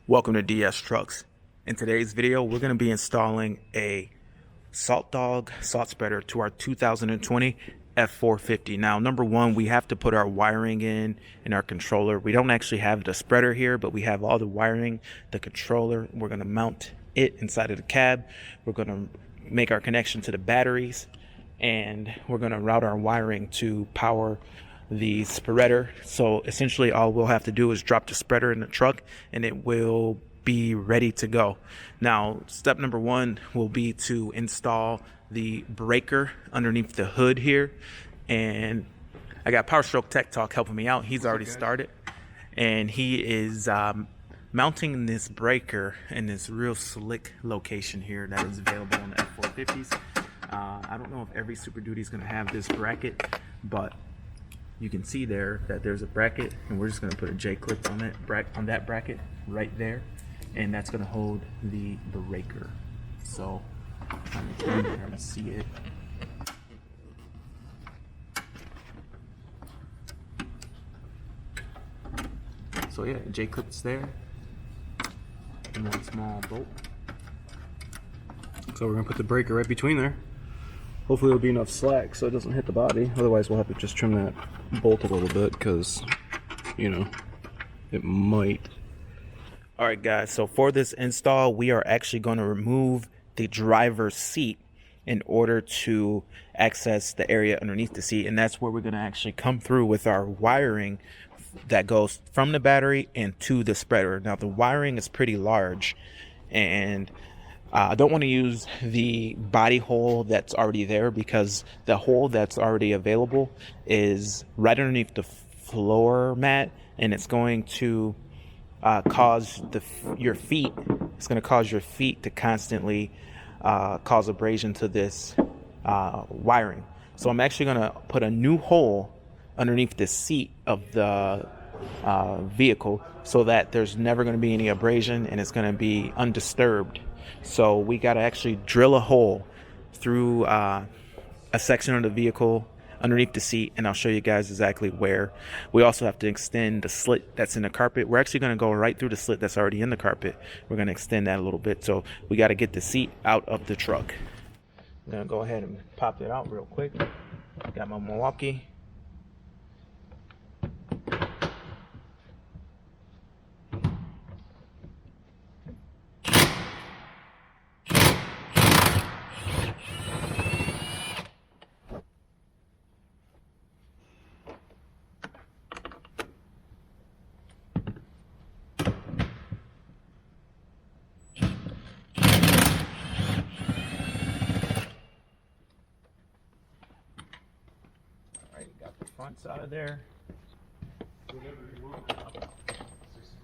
Welcome to DS Trucks. In today's video, we're going to be installing a SALT DOGG salt spreader to our 2020 F450. Now, number one, we have to put our wiring in our controller. We don't actually have the spreader here, but we have all the wiring, the controller. We're going to mount it inside of the cab. We're going to make our connection to the batteries, and we're going to route our wiring to power the spreader. So essentially all we'll have to do is drop the spreader in the truck and it will be ready to go. Now, step number one will be to install the breaker underneath the hood here, and I got Power Stroke Tech Talk helping me out. He's already started, and he is mounting this breaker in this real slick location here that is available on the F450s. I don't know if every Super Duty is going to have this bracket, but you can see there that there's a bracket, and we're just going to put a J-clip on that bracket right there, and that's going to hold the breaker. So I'm going to see it. So yeah, J-clip's there, and one small bolt. So we're going to put the breaker right between there. Hopefully there'll be enough slack so it doesn't hit the body. Otherwise we'll have to just trim that bolt a little bit because, you know, it might. All right, guys, so for this install, we are actually going to remove the driver's seat in order to access the area underneath the seat. And that's where we're going to actually come through with our wiring that goes from the battery and to the spreader. Now, the wiring is pretty large, and I don't want to use the body hole that's already there because the hole that's already available is right underneath the floor mat, and it's going to cause your feet. It's going to cause your feet to constantly cause abrasion to this wiring. So I'm actually going to put a new hole underneath the seat of the vehicle so that there's never going to be any abrasion and it's going to be undisturbed. So we got to actually drill a hole through a section of the vehicle underneath the seat, and I'll show you guys exactly where. We also have to extend the slit that's in the carpet. We're actually going to go right through the slit that's already in the carpet. We're going to extend that a little bit. So we got to get the seat out of the truck. I'm going to go ahead and pop it out real quick. Got my Milwaukee. Front side of there.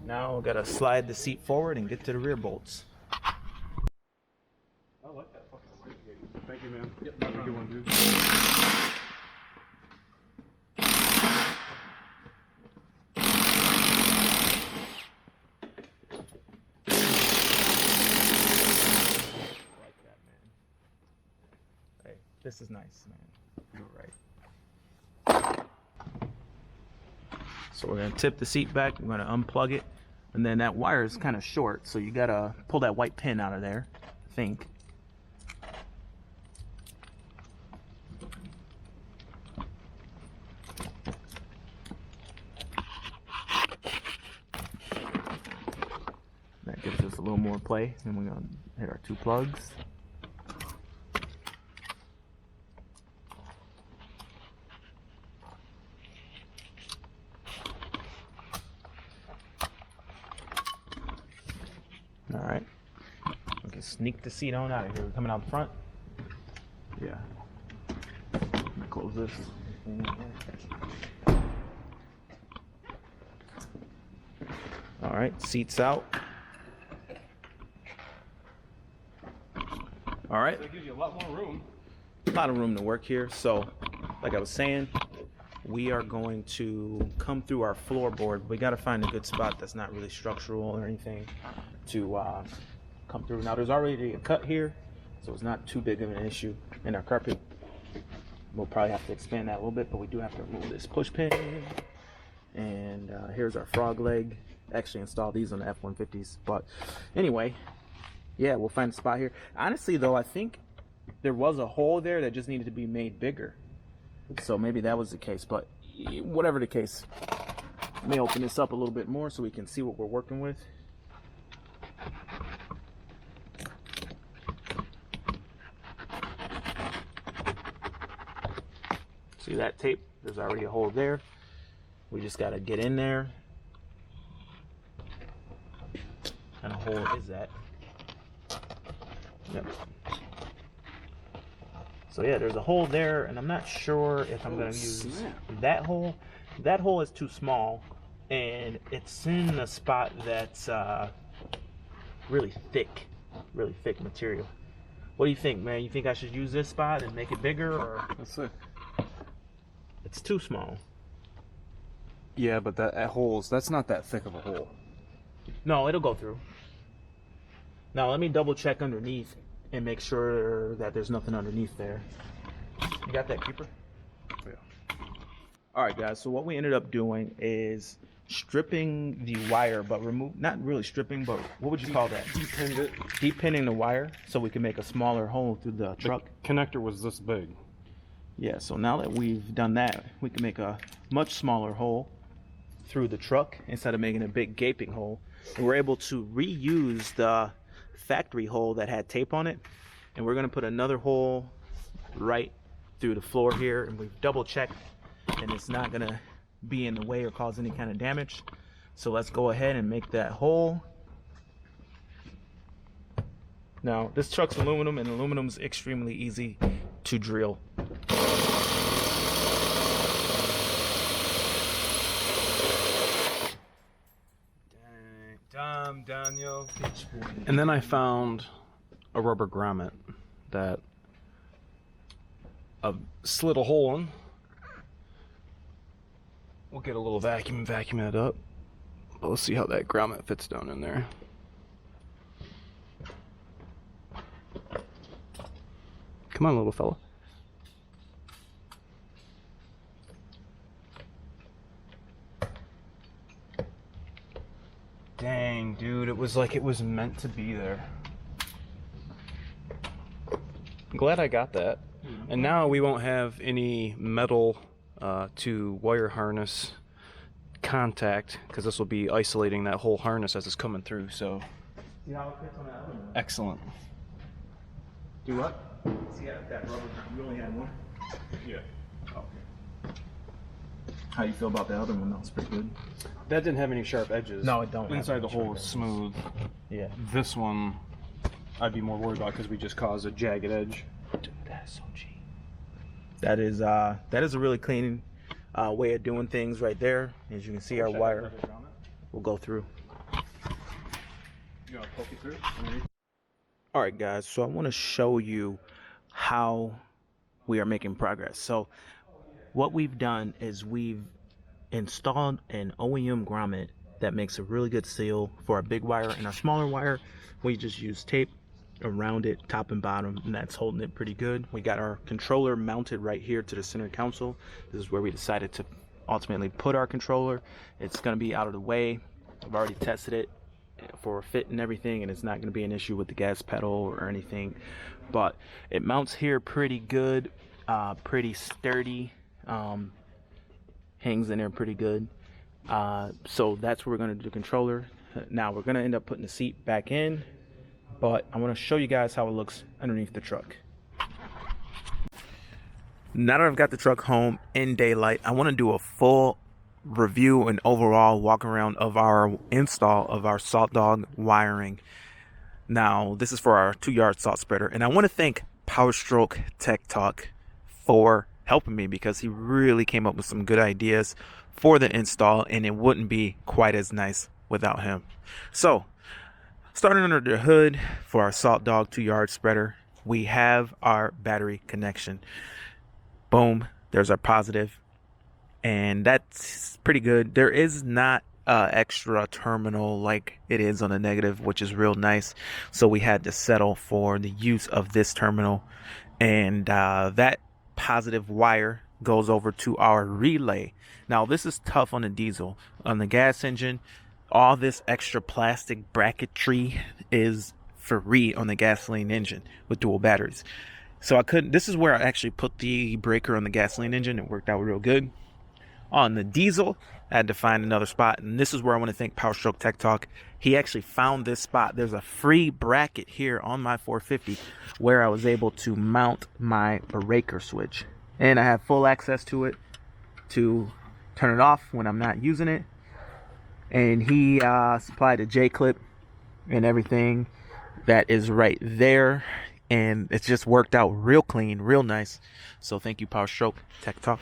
Now we gotta slide the seat forward and get to the rear bolts. I like that fucking light. Thank you, man. Yep, have a good one, dude. Like that, man. Okay, this is nice, man. You're right. So we're going to tip the seat back, we're going to unplug it, and then that wire is kind of short, so you got to pull that white pin out of there, I think. That gives us a little more play, and we're going to hit our two plugs. All right, we can sneak the seat on out of here. We're coming out the front. Yeah. Close this. All right, seats out. All right. That gives you a lot more room. A lot of room to work here. So, like I was saying, we are going to come through our floorboard. We got to find a good spot that's not really structural or anything to come through. Now, there's already a cut here, so it's not too big of an issue. In our carpet, we'll probably have to expand that a little bit, but we do have to remove this push pin. And here's our frog leg actually install these on the F-150s. But anyway, yeah, we'll find a spot here. Honestly, though, I think there was a hole there that just needed to be made bigger. So maybe that was the case. But whatever the case, I may open this up a little bit more so we can see what we're working with. See that tape? There's already a hole there. We just got to get in there. And a hole is that? Yep. So yeah, there's a hole there, and I'm not sure if I'm going to use that hole. That hole is too small, and it's in a spot that's really thick material. What do you think, man? You think I should use this spot and make it bigger, or? Let's see. It's too small. Yeah, but that that's not that thick of a hole. No, it'll go through. Now let me double check underneath and make sure that there's nothing underneath there. You got that, keeper? Yeah. All right, guys. So what we ended up doing is stripping the wire, but not really stripping, but what would you call that? Depinned it. Depinning the wire so we can make a smaller hole through the truck. The connector was this big. Yeah, so now that we've done that, we can make a much smaller hole through the truck instead of making a big gaping hole. And we're able to reuse the factory hole that had tape on it, and we're going to put another hole right through the floor here, and we've double checked and it's not going to be in the way or cause any kind of damage. So let's go ahead and make that hole. Now this truck's aluminum, and aluminum is extremely easy to drill. Damn, Daniel. And then I found a rubber grommet that I slid a hole in. We'll get a little vacuum and vacuum it up. But let's see how that grommet fits down in there. Come on, little fella. Dang, dude, it was like it was meant to be there. I'm glad I got that. And now we won't have any metal to wire harness contact, because this will be isolating that whole harness as it's coming through. So See how it fits on that other one? excellent. Do what? See that rubber? You only had one? Yeah. Okay. How you feel about the other one? That was pretty good. That didn't have any sharp edges. No, it don't. Inside the hole is smooth. Yeah. This one, I'd be more worried about because we just caused a jagged edge. Dude, that's so cheap. That is a really clean way of doing things right there. As you can see, our wire will go through. You want to poke it through? All right, guys. So I want to show you how we are making progress. So what we've done is we've installed an OEM grommet that makes a really good seal for our big wire, and our smaller wire we just use tape around it top and bottom, and that's holding it pretty good. We got our controller mounted right here to the center console. This is where we decided to ultimately put our controller. It's going to be out of the way. I've already tested it for fit and everything, and it's not going to be an issue with the gas pedal or anything, but it mounts here pretty good, pretty sturdy, hangs in there pretty good. So that's where we're going to do the controller. Now we're going to end up putting the seat back in, but I want to show you guys how it looks underneath the truck. Now that I've got the truck home in daylight, I want to do a full review and overall walk around of our install of our SALT DOGG wiring. Now this is for our 2-yard salt spreader, and I want to thank PowerStroke Tech Talk for helping me, because he really came up with some good ideas for the install, and it wouldn't be quite as nice without him. So starting under the hood for our SALT DOGG 2-yard spreader, we have our battery connection. Boom, there's our positive, and that's pretty good. There is not extra terminal like it is on the negative, which is real nice, so we had to settle for the use of this terminal, and that positive wire goes over to our relay. Now this is tough on the diesel. On the gas engine, All this extra plastic bracketry is free on the gasoline engine with dual batteries. So I couldn't, this is where I actually put the breaker on the gasoline engine. It worked out real good. On the diesel, I had to find another spot, and this is where I want to thank Power Stroke Tech Talk. He actually found this spot. There's a free bracket here on my 450 where I was able to mount my breaker switch, and I have full access to it to turn it off when I'm not using it. And he supplied a J-clip and everything that is right there, and it's just worked out real clean, real nice. So thank you, Power Stroke Tech Talk.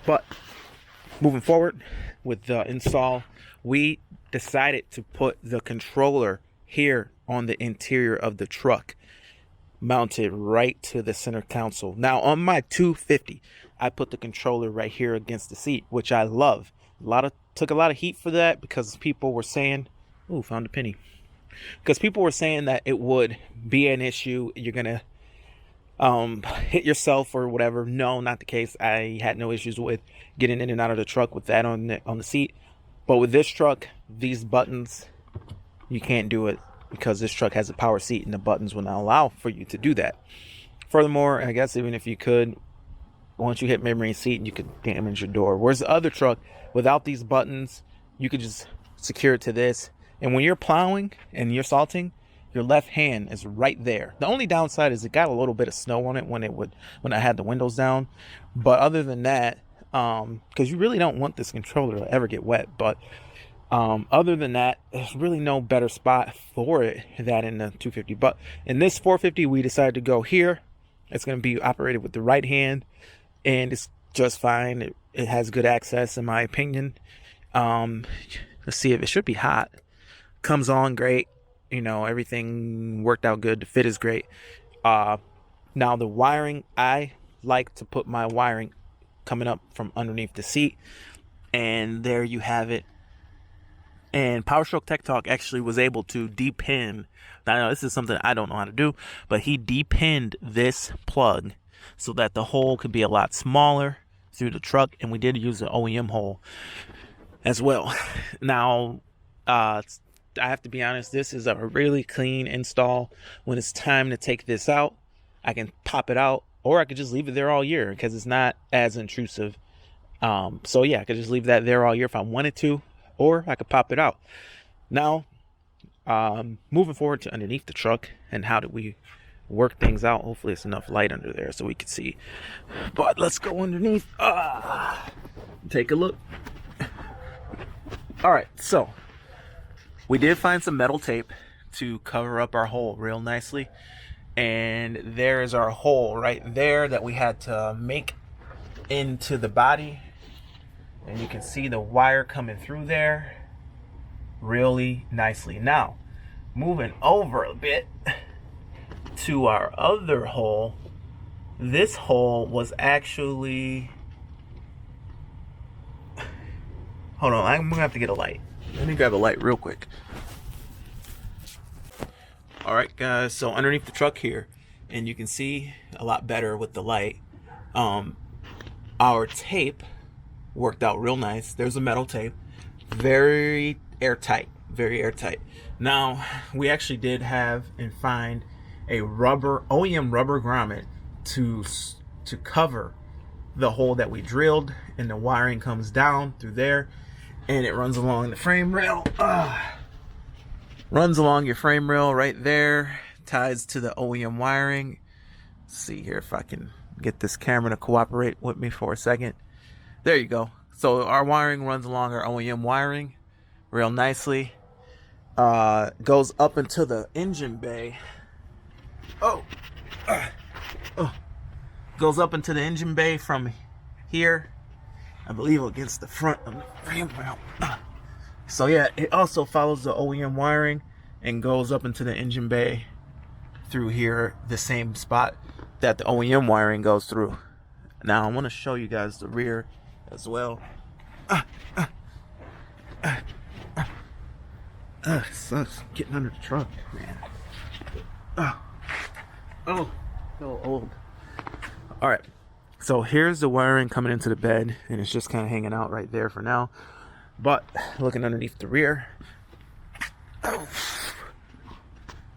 But moving forward with the install, we decided to put the controller here on the interior of the truck, mounted right to the center console. Now on my 250, I put the controller right here against the seat, which I love. Took a lot of heat for that because people were saying, "Ooh, found a penny." Because people were saying that it would be an issue. You're gonna hit yourself or whatever. No, not the case. I had no issues with getting in and out of the truck with that on the seat. But with this truck, these buttons, you can't do it because this truck has a power seat and the buttons will not allow for you to do that. Furthermore, I guess even if you could, once you hit memory seat, you could damage your door. Whereas the other truck, without these buttons, you could just secure it to this. And when you're plowing and you're salting, your left hand is right there. The only downside is it got a little bit of snow on it when I had the windows down. But other than that, because you really don't want this controller to ever get wet. But other than that, there's really no better spot for it than in the 250. But in this 450, we decided to go here. It's going to be operated with the right hand, and it's just fine. It has good access, in my opinion. Let's see if it should be hot. Comes on great. You know, everything worked out good. The fit is great. Now the wiring, I like to put my wiring coming up from underneath the seat, and there you have it. And Power Stroke Tech Talk actually was able to depin. Now, I know this is something I don't know how to do, but he depinned this plug so that the hole could be a lot smaller through the truck, and we did use the OEM hole as well. Now, I have to be honest, this is a really clean install. When it's time to take this out, I can pop it out, or I could just leave it there all year because it's not as intrusive. So yeah, I could just leave that there all year if I wanted to, or I could pop it out. Now, moving forward to underneath the truck and how did we work things out. Hopefully it's enough light under there so we can see. But let's go underneath. Take a look. All right, so we did find some metal tape to cover up our hole real nicely. And there's our hole right there that we had to make into the body. And you can see the wire coming through there really nicely. Now, moving over a bit to our other hole. This hole was actually... Hold on, I'm gonna have to get a light. Let me grab a light real quick. Alright guys, so underneath the truck here, and you can see a lot better with the light, our tape worked out real nice. There's a metal tape, very airtight. Now, we actually did have and find a OEM rubber grommet to cover the hole that we drilled, and the wiring comes down through there, and it runs along the frame rail. Runs along your frame rail right there, ties to the OEM wiring. Let's see here if I can get this camera to cooperate with me for a second. There you go. So our wiring runs along our OEM wiring real nicely. Goes up into the engine bay. Goes up into the engine bay from here, I believe, against the front of the frame rail. So yeah, it also follows the OEM wiring and goes up into the engine bay through here, the same spot that the OEM wiring goes through. Now I want to show you guys the rear as well. It sucks getting under the truck, man. So old. Alright, so here's the wiring coming into the bed, and it's just kind of hanging out right there for now. But looking underneath the rear,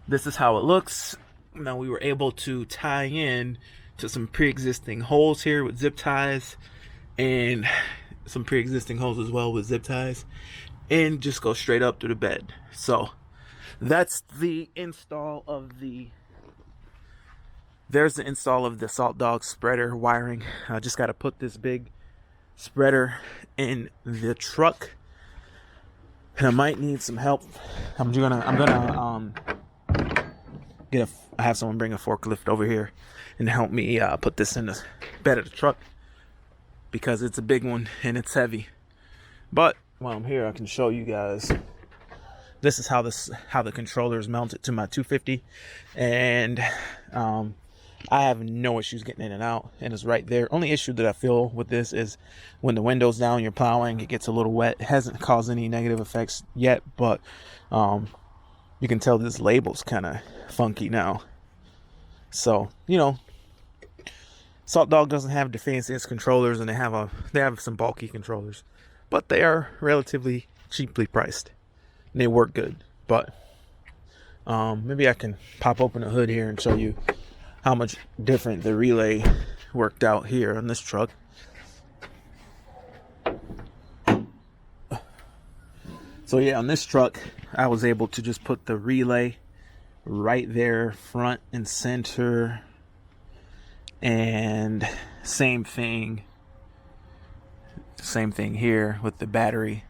This is how it looks. Now we were able to tie in to some pre-existing holes here with zip ties, and some pre-existing holes as well with zip ties, and just go straight up through the bed. So that's the install of the there's the install of the SALT DOGG spreader wiring. I just got to put this big spreader in the truck, and I might need some help. I'm gonna have someone bring a forklift over here and help me put this in the bed of the truck, because it's a big one and it's heavy. But while I'm here, I can show you guys. This is how the controller is mounted to my 250, and I have no issues getting in and out, and it's right there. Only issue that I feel with this is when the window's down, you're plowing, it gets a little wet. It hasn't caused any negative effects yet, but you can tell this label's kind of funky now. So, you know, SALT DOGG doesn't have the fanciest controllers, and they have some bulky controllers, but they are relatively cheaply priced, and they work good. But maybe I can pop open the hood here and show you how much different the relay worked out here on this truck. So yeah, on this truck, I was able to just put the relay right there, front and center, and same thing here with the battery.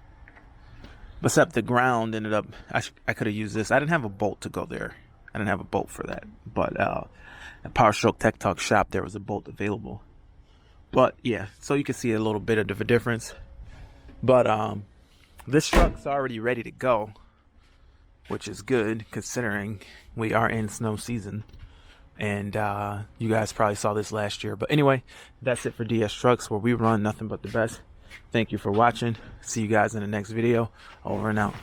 Except the ground ended up, I could have used this. I didn't have a bolt to go there. I didn't have a bolt for that, but at Power Stroke Tech Talk shop, there was a bolt available. But yeah, so you can see a little bit of a difference. But this truck's already ready to go, which is good considering we are in snow season. And you guys probably saw this last year. But anyway, that's it for DS Trucks, where we run nothing but the best. Thank you for watching. See you guys in the next video. Over and out.